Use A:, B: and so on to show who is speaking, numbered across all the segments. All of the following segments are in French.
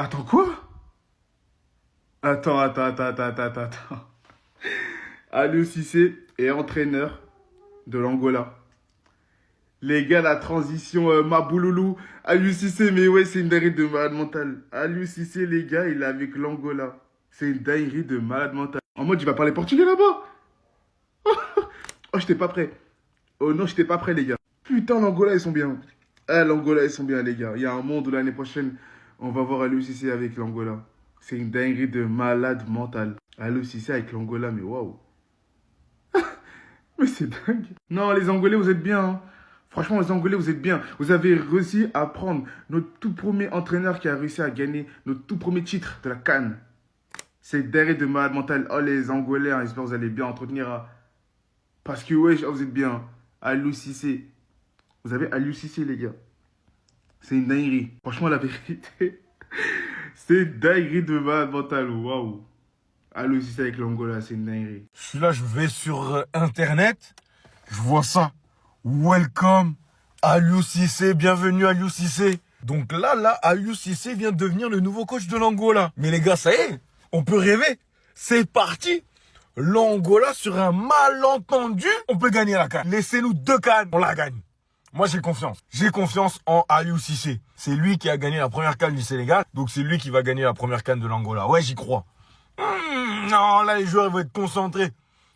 A: Attends, quoi? Attends. Aliou Cissé est entraîneur de l'Angola. Les gars, la transition Mabouloulou, Aliou Cissé, mais ouais, c'est une dinguerie de malade mental. Aliou Cissé, les gars, il est avec l'Angola. C'est une dinguerie de malade mental. En mode, il va parler portugais là-bas. Oh, j'étais pas prêt. Oh non, j'étais pas prêt, les gars. Putain, l'Angola, ils sont bien. Ah, l'Angola, ils sont bien, les gars. Il y a un monde où l'année prochaine, on va voir Aliou Cissé avec l'Angola. C'est une dinguerie de malade mental. Aliou Cissé avec l'Angola, mais waouh. Mais c'est dingue. Non, les Angolais, vous êtes bien. Hein. Franchement, les Angolais, vous êtes bien. Vous avez réussi à prendre notre tout premier entraîneur qui a réussi à gagner notre tout premier titre de la CAN. C'est dingue de malade mental. Oh, les Angolais, hein, j'espère que vous allez bien entretenir. Hein. Parce que, ouais, vous êtes bien. Aliou Cissé. Vous avez Aliou Cissé, les gars. C'est une dinguerie. Franchement, la vérité, c'est une dinguerie de malade mental. Waouh. Aliou Cissé avec l'Angola, c'est une dinguerie.
B: Je suis là, je vais sur Internet, je vois ça. Welcome, Aliou Cissé, bienvenue Aliou Cissé. Donc là, Aliou Cissé vient de devenir le nouveau coach de l'Angola. Mais les gars, ça y est, on peut rêver. C'est parti. L'Angola, sur un malentendu, on peut gagner la CAN. Laissez-nous 2 CAN, on la gagne. Moi, j'ai confiance. J'ai confiance en Aliou Cissé. C'est lui qui a gagné la première CAN du Sénégal, donc c'est lui qui va gagner la première CAN de l'Angola. Ouais, j'y crois. Non, là, les joueurs ils vont être concentrés.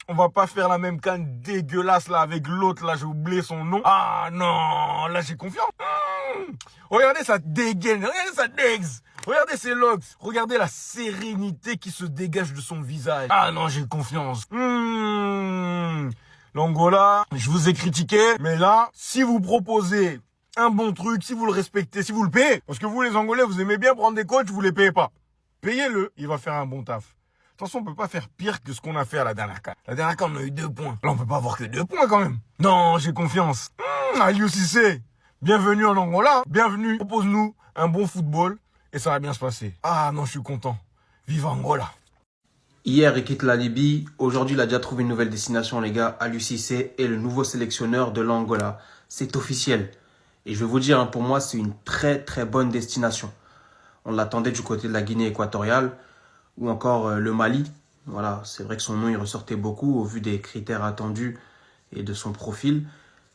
B: On va pas faire la même canne dégueulasse là avec l'autre là, j'ai oublié son nom. Ah non, là j'ai confiance. Regardez ça dégaine, regardez ça dégue. Regardez ses locks, regardez la sérénité qui se dégage de son visage. Ah non, j'ai confiance. L'Angola, je vous ai critiqué, mais là, si vous proposez un bon truc, si vous le respectez, si vous le payez, parce que vous les Angolais, vous aimez bien prendre des coachs, vous les payez pas. Payez-le, il va faire un bon taf. Attention, on peut pas faire pire que ce qu'on a fait à la dernière CAN. La dernière CAN, on a eu 2 points. Là, on peut pas avoir que 2 points quand même. Non, j'ai confiance. Aliou Cissé, bienvenue en Angola. Bienvenue. Propose-nous un bon football et ça va bien se passer. Ah non, je suis content. Vive Angola.
C: Hier, il quitte la Libye. Aujourd'hui, il a déjà trouvé une nouvelle destination, les gars. Aliou Cissé est le nouveau sélectionneur de l'Angola. C'est officiel. Et je vais vous dire, hein, pour moi, c'est une très très bonne destination. On l'attendait du côté de la Guinée équatoriale ou encore le Mali. Voilà, c'est vrai que son nom il ressortait beaucoup au vu des critères attendus et de son profil.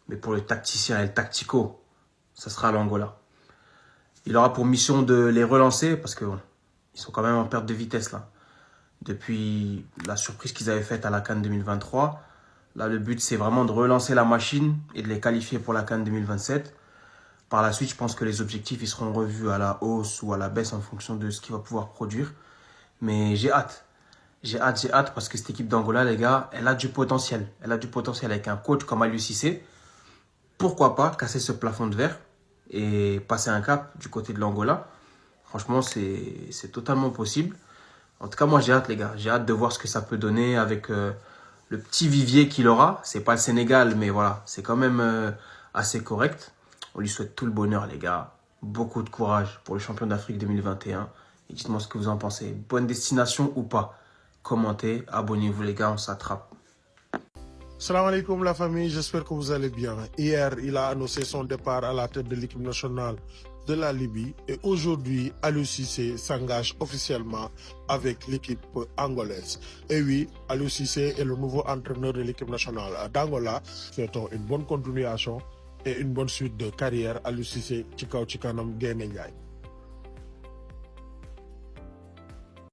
C: Mais pour le tacticien et le tactico, ça sera l'Angola. Il aura pour mission de les relancer parce que bon, ils sont quand même en perte de vitesse là. Depuis la surprise qu'ils avaient faite à la CAN 2023, là le but c'est vraiment de relancer la machine et de les qualifier pour la CAN 2027. Par la suite, je pense que les objectifs ils seront revus à la hausse ou à la baisse en fonction de ce qu'il va pouvoir produire. Mais j'ai hâte. J'ai hâte parce que cette équipe d'Angola, les gars, elle a du potentiel. Elle a du potentiel avec un coach comme Aliou Cissé. Pourquoi pas casser ce plafond de verre et passer un cap du côté de l'Angola. Franchement, c'est totalement possible. En tout cas, moi, j'ai hâte, les gars. J'ai hâte de voir ce que ça peut donner avec le petit vivier qu'il aura. C'est pas le Sénégal, mais voilà, c'est quand même assez correct. On lui souhaite tout le bonheur, les gars. Beaucoup de courage pour le champion d'Afrique 2021. Et dites-moi ce que vous en pensez. Bonne destination ou pas? Commentez, abonnez-vous, les gars, on s'attrape.
D: Salam alaikum la famille, j'espère que vous allez bien. Hier, il a annoncé son départ à la tête de l'équipe nationale de la Libye. Et aujourd'hui, Aliou Cissé s'engage officiellement avec l'équipe angolaise. Et oui, Aliou Cissé est le nouveau entraîneur de l'équipe nationale d'Angola. Souhaitons une bonne continuation et une bonne suite de carrière. Aliou Cissé, Chikao Chikanam Gaye Ndiaye.